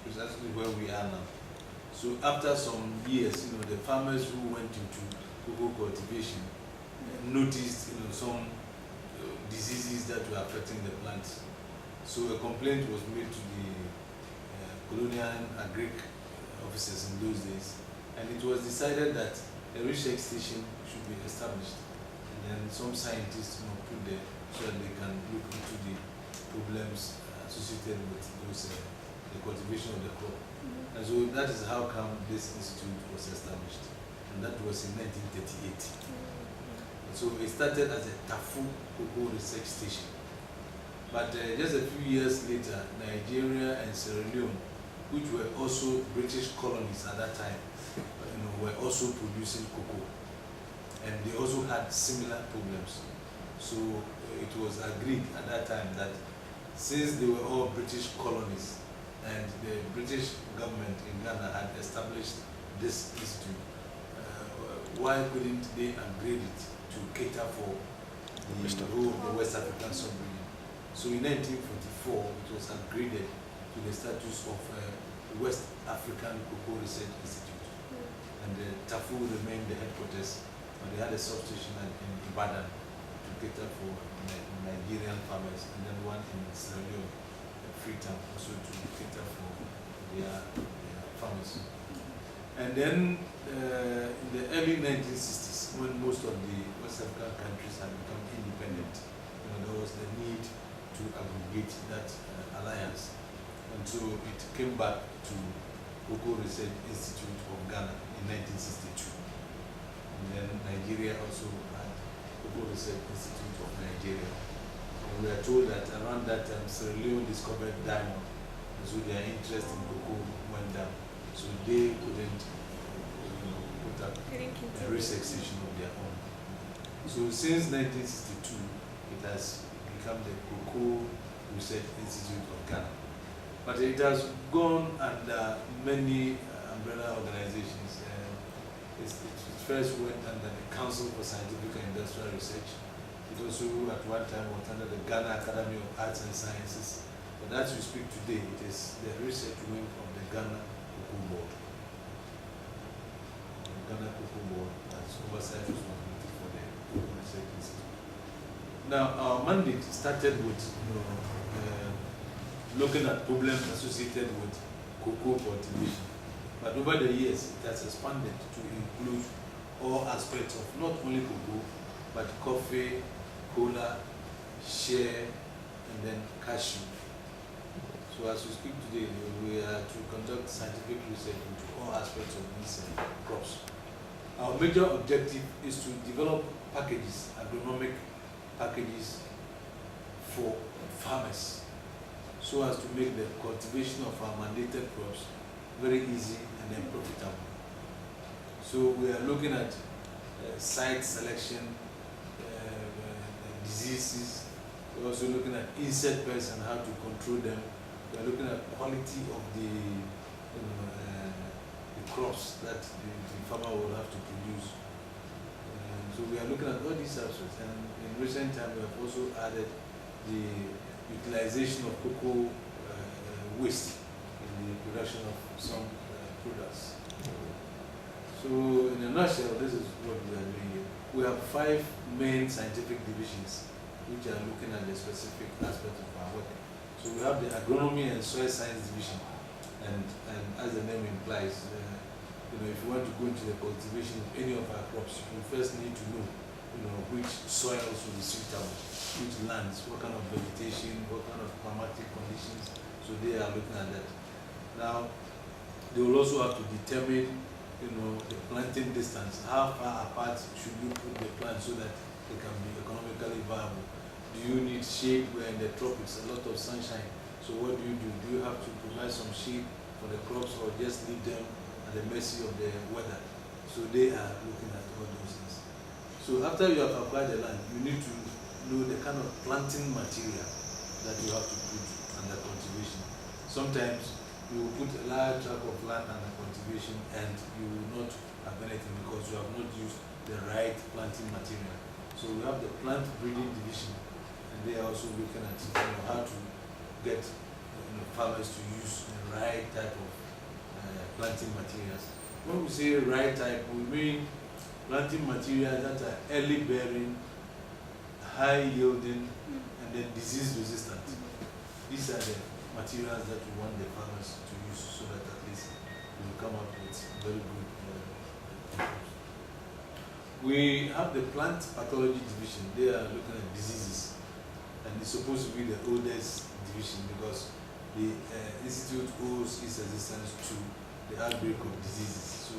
precisely where we are now. So after some years, the farmers who went into cocoa cultivation noticed, some diseases that were affecting the plants. So a complaint was made to the colonial agric officers in those days, and it was decided that a research station should be established, and then some scientists put there so that they can look into the problems associated with those, the cultivation of the crop. And so that is how come this institute was established, and that was in 1938. So it started as a Tafo cocoa research station. But just a few years later, Nigeria and Sierra Leone, which were also British colonies at that time, were also producing cocoa, and they also had similar problems. So it was agreed at that time that since they were all British colonies and the British government in Ghana had established this institute, why couldn't they upgrade it to cater for the whole of the West African sub-region? So in 1944, it was upgraded to the status of West African Cocoa Research Institute. And Tafo remained the headquarters, but they had a substation in Ibadan to cater for Nigerian farmers, and then one in Sierra Leone, Freetown, also to cater for their farmers. And then in the early 1960s, when most of the West African countries had become independent, there was the need to aggregate that alliance. And so it came back to Cocoa Research Institute of Ghana in 1962. And then Nigeria also had Cocoa Research Institute of Nigeria. And we are told that around that time, Sierra Leone discovered diamond, and so their interest in cocoa went down. So they couldn't put up a research station of their own. So since 1962, it has become the Cocoa Research Institute of Ghana. But it has gone under many umbrella organizations. It first went under the Council for Scientific and Industrial Research. It also at one time was under the Ghana Academy of Arts and Sciences. But as we speak today, it is the research wing of the Ghana Cocoa Board. The Ghana Cocoa Board has oversight responsibility for the Cocoa Research Institute. Now, our mandate started with looking at problems associated with cocoa cultivation. But over the years, it has expanded to include all aspects of not only cocoa, but coffee, cola, shea, and then cashew. So as we speak today, we are to conduct scientific research into all aspects of these crops. Our major objective is to develop packages, agronomic packages for farmers, so as to make the cultivation of our mandated crops very easy and then profitable. So we are looking at site selection, diseases. We're also looking at insect pests and how to control them. We're looking at quality of the crops that the farmer will have to produce. So we are looking at all these aspects, and in recent time we have also added the utilization of cocoa waste in the production of some products. So in a nutshell, this is what we are doing here. We have 5 main scientific divisions which are looking at the specific aspects of our work. So we have the agronomy and soil science division, and as the name implies, if you want to go into the cultivation of any of our crops, you first need to know, which soils will be suitable, which lands, what kind of vegetation, what kind of climatic conditions. So they are looking at that. Now, they will also have to determine, the planting distance. How far apart should you put the plant so that they can be economically viable? Do you need shade where in the tropics, a lot of sunshine? So what do? Do you have to provide some shade for the crops, or just leave them at the mercy of the weather? So they are looking at all those things. So after you have acquired the land, you need to know the kind of planting material that you have to put under cultivation. Sometimes you will put a large tract of land under cultivation and you will not have anything because you have not used the right planting material. So we have the plant breeding division, and they are also looking at how to get farmers to use the right type of planting materials. When we say right type, we mean planting materials that are early bearing, high yielding, and then disease resistant. These are the materials that we want the farmers to use so that at least we will come up with very good crops. We have the plant pathology division. They are looking at diseases, and it's supposed to be the oldest division because the institute owes its existence to the outbreak of diseases. So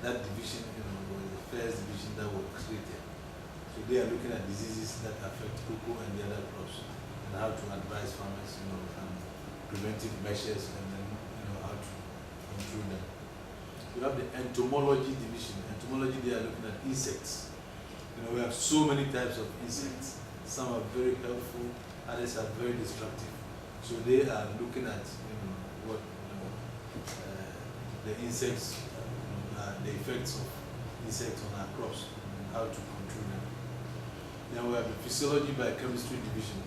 that division, was the first division that was created. So they are looking at diseases that affect cocoa and the other crops, and how to advise farmers, and preventive measures, and then how to control them. We have the entomology division. Entomology, they are looking at insects. We have so many types of insects. Some are very helpful, others are very destructive. So they are looking at what the insects, the effects of insects on our crops, and how to control them. Then we have the physiology by chemistry division,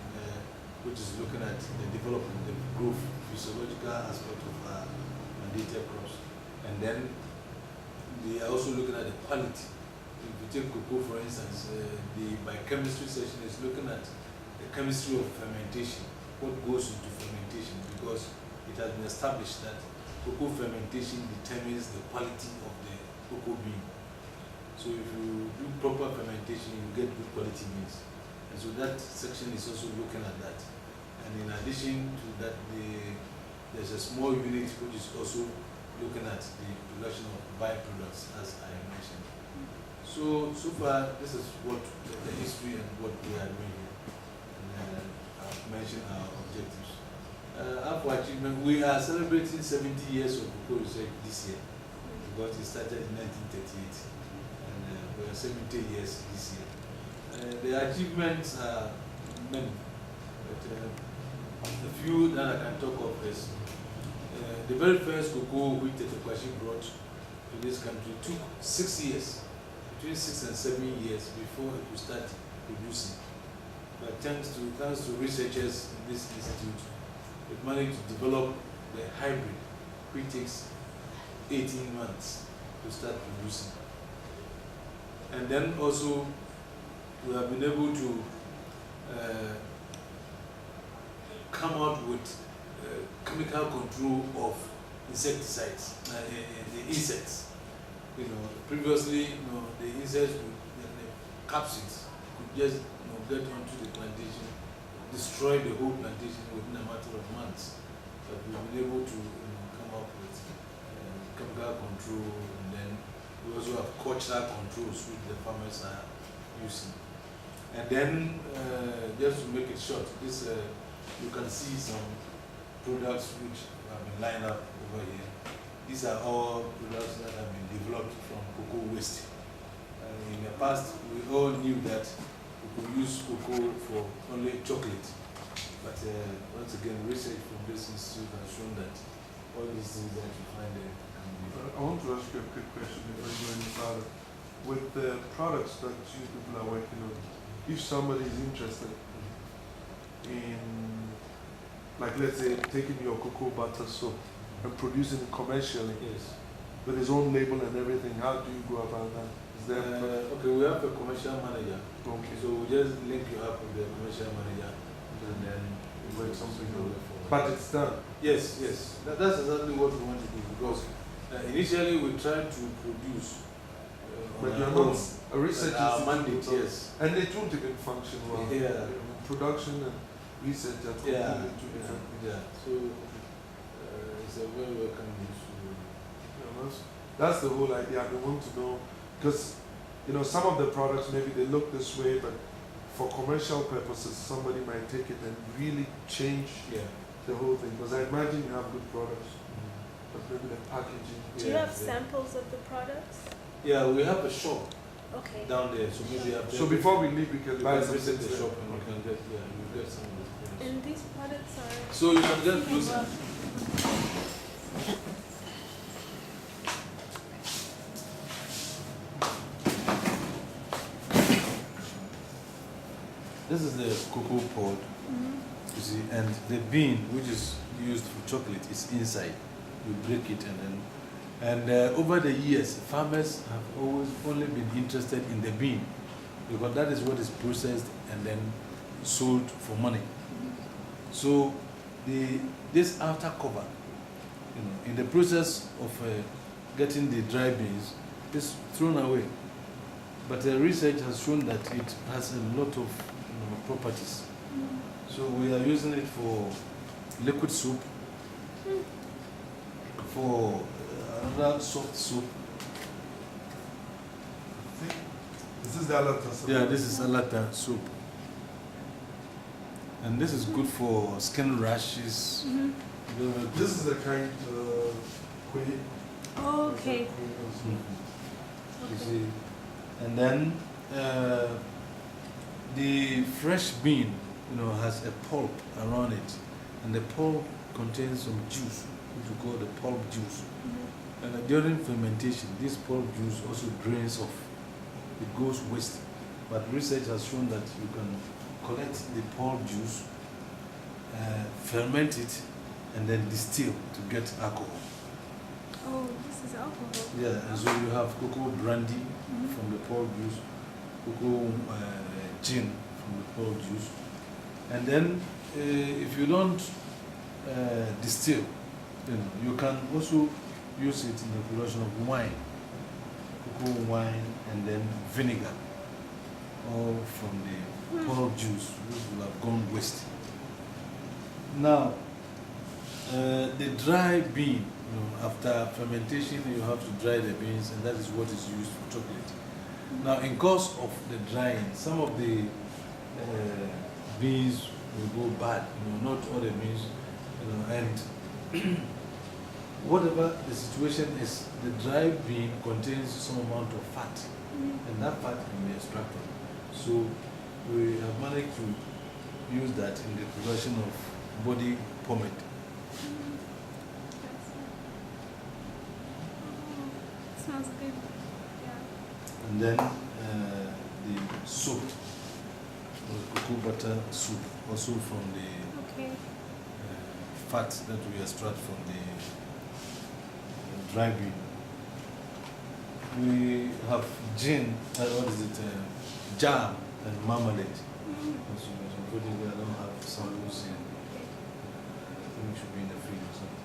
which is looking at the development, the growth, physiological aspect of our mandated crops. And then they are also looking at the quality. If you take cocoa, for instance, the biochemistry section is looking at the chemistry of fermentation, what goes into fermentation, because it has been established that cocoa fermentation determines the quality of the cocoa bean. So if you do proper fermentation, you get good quality beans. And so that section is also looking at that. And in addition to that, there's a small unit which is also looking at the production of byproducts, as I mentioned. So far, this is what the history and what we are doing here. And I've mentioned our objectives. For achievement, we are celebrating 70 years of cocoa research this year, because it started in 1938, and we are 70 years this year. The achievements are many, but the few that I can talk of is the very first cocoa which Tafo brought to this country took 6 years, between 6 and 7 years before it could start producing. But thanks to researchers in this institute, it managed to develop the hybrid, which takes 18 months to start producing. And then also, we have been able to come out with chemical control of insecticides, the insects. Previously, the insects the capsids could just get onto the plantation, destroy the whole plantation within a matter of months. But we've been able to come up with chemical control, and then we also have cultural controls which the farmers are using. And then, just to make it short, this you can see some products which have been lined up over here. These are all products that have been developed from cocoa waste. In the past, we all knew that we could use cocoa for only chocolate. But once again, research from this institute has shown that all these things that you find there can be. I want to ask you a quick question before you go any further. With the products that you people are working on, if somebody is interested in, like let's say, taking your cocoa butter soap and producing it commercially, Yes. with his own label and everything, how do you go about that? Is there Okay, we have a commercial manager. okay. So we just link you up with the commercial manager, and then we work something out for. But it's done. Yes. That's exactly what we want to do, because initially we tried to produce. But on you're our not own, a research our institute, mandate, so- yes. And it won't even function well. Yeah. Production and research are completely two different things. Yeah. So it's a very welcome news. That's the whole idea. They want to know, because some of the products maybe they look this way, but for commercial purposes, somebody might take it and really change the whole thing. Because I imagine you have good products, but maybe the packaging. Do you have samples of the products? Yeah, we have a shop Okay. down there, so maybe after. So before we leave, we can you buy can some visit the things shop there. and you can get you get some of the things. And these products are. So you can get closer. This is the cocoa pod, you see, and the bean, which is used for chocolate, is inside. we break it, and over the years, farmers have always only been interested in the bean, because that is what is processed and then sold for money. So this outer cover, in the process of getting the dry beans, is thrown away. But the research has shown that it has a lot of properties. So we are using it for liquid soup, for another soft soup. This is the alata. Yeah, this is alata soup. And this is good for skin rashes. This is the kind kui. Oh, okay. You see. And then the fresh bean, has a pulp around it, and the pulp contains some juice, which we call the pulp juice. And during fermentation, this pulp juice also drains off. It goes waste. But research has shown that you can collect the pulp juice, ferment it, and then distill to get alcohol. Oh, this is alcohol. Yeah, and so you have cocoa brandy from the pulp juice, cocoa gin from the pulp juice. And then if you don't distill, you can also use it in the production of wine, cocoa wine, and then vinegar, all from the pulp juice, which will have gone waste. Now, the dry bean, after fermentation, you have to dry the beans, and that is what is used for chocolate. Now, in course of the drying, some of the beans will go bad, not all the beans, and whatever the situation is, the dry bean contains some amount of fat, and that fat can be extracted. So we have managed to use that in the production of body pomade. Smells good. Yeah. And then the soup, cocoa butter soup, also from the fat that we extract from the dry bean. We have gin, jam and marmalade. Also, unfortunately, I don't have samples in. I think it should be in the fridge or something.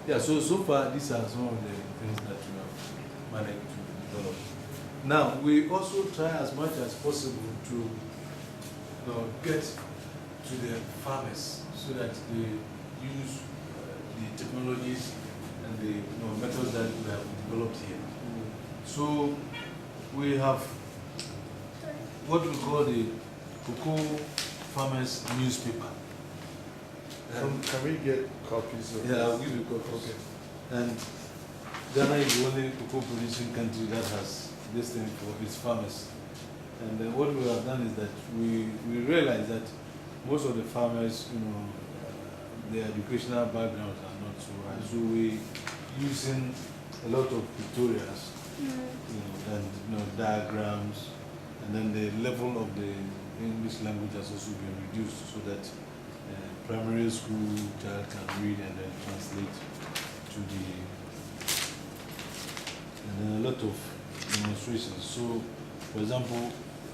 Yeah, so far, these are some of the things that we have managed to develop. Now, we also try as much as possible to get to the farmers so that they use the technologies and the methods that we have developed here. So we have what we call the Cocoa Farmers Newspaper. Can we get copies of Yeah, I'll give you copies. Okay. And Ghana is the only cocoa producing country that has this thing for its farmers. And what we have done is that we realize that most of the farmers, their educational backgrounds are not so high. So we using a lot of pictorials, and diagrams, and then the level of the English language has also been reduced so that primary school child can read and then translate to the, and then a lot of demonstrations. So, for example,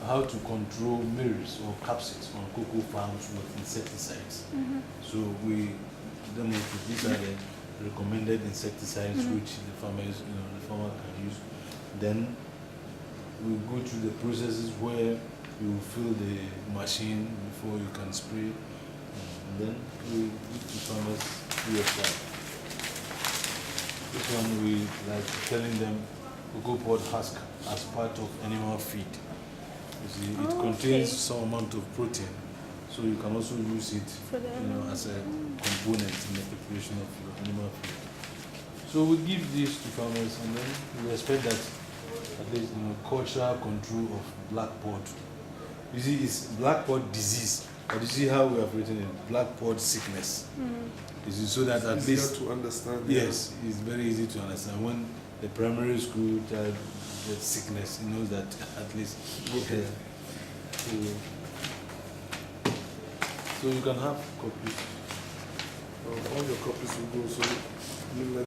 how to control mills or capsids on cocoa farms with insecticides. So we demonstrate these are the recommended insecticides which the farmers, the farmer can use. Then we go through the processes where you fill the machine before you can spray. And then we give the farmers free of charge. This one we like telling them cocoa pod husk as part of animal feed. You see, it contains some amount of protein, so you can also use it, as a component in the preparation of your animal feed. So we give this to farmers, and then we expect that at least cultural control of black pod. You see, it's black pod disease, but you see how we have written it, black pod sickness. You see, so that at least to understand. Yes, it's very easy to understand. When the primary school child gets sickness, he knows that at least. Okay. So you can have copies. All your copies will go. So you let